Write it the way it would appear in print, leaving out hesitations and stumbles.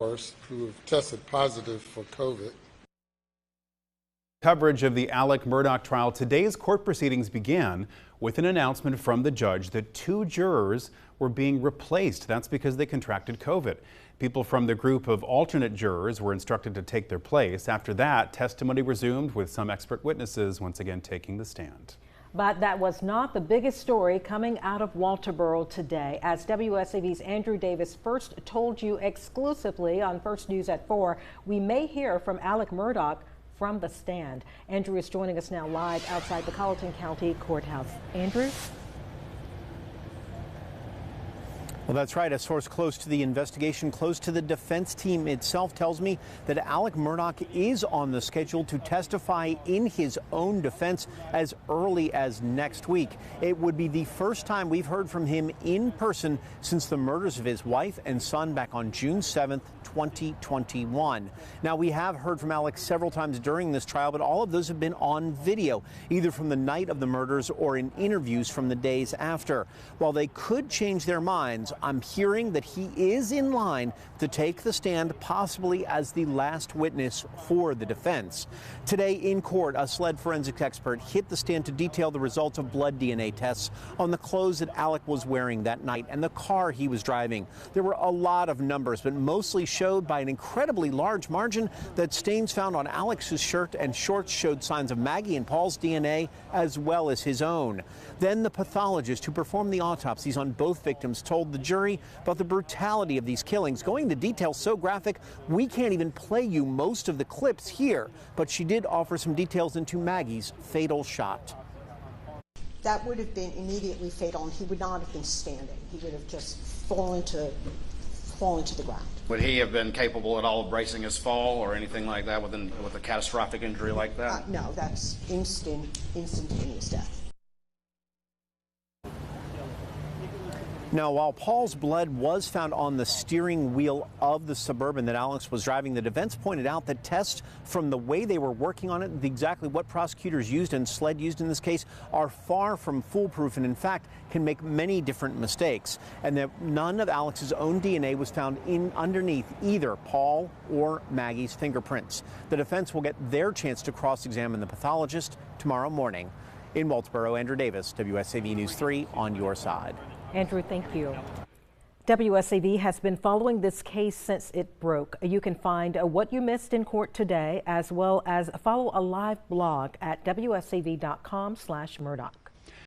who have tested positive for COVID. Coverage of the Alex Murdaugh trial. Today's court proceedings began with an announcement from the judge that 2 jurors were being replaced. That's because they contracted COVID. People from the group of alternate jurors were instructed to take their place. After that, testimony resumed with some expert witnesses once again taking the stand. But that was not the biggest story coming out of Walterboro today. As WSAV's Andrew Davis first told you exclusively on First News at 4, we may hear from Alex Murdaugh from the stand. Andrew is joining us now live outside the Colleton County Courthouse. Andrew? Well, that's right. A source close to the investigation, close to the defense team itself, tells me that Alex Murdaugh is on the schedule to testify in his own defense as early as next week. It would be the first time we've heard from him in person since the murders of his wife and son back on June 7th, 2021. Now, we have heard from Alex several times during this trial, but all of those have been on video, either from the night of the murders or in interviews from the days after. While they could change their minds, I'm hearing that he is in line to take the stand, possibly as the last witness for the defense. Today in court, a SLED forensics expert hit the stand to detail the results of blood DNA tests on the clothes that Alex was wearing that night and the car he was driving. There were a lot of numbers, but mostly showed by an incredibly large margin that stains found on Alex's shirt and shorts showed signs of Maggie and Paul's DNA as well as his own. Then the pathologist who performed the autopsies on both victims told the jury about the brutality of these killings, going into details so graphic we can't even play you most of the clips here. But she did offer some details into Maggie's fatal shot. That would have been immediately fatal, and he would not have been standing. He would have just fallen to the ground. Would he have been capable at all of bracing his fall or anything like that with a catastrophic injury like that? No, that's instantaneous death. Now, while Paul's blood was found on the steering wheel of the Suburban that Alex was driving, the defense pointed out that tests from the way they were working on it, exactly what prosecutors used and SLED used in this case, are far from foolproof and, in fact, can make many different mistakes. And that none of Alex's own DNA was found underneath either Paul or Maggie's fingerprints. The defense will get their chance to cross-examine the pathologist tomorrow morning. In Walterboro, Andrew Davis, WSAV News 3, on your side. Andrew, thank you. WSAV has been following this case since it broke. You can find what you missed in court today, as well as follow a live blog at wsav.com/Murdaugh.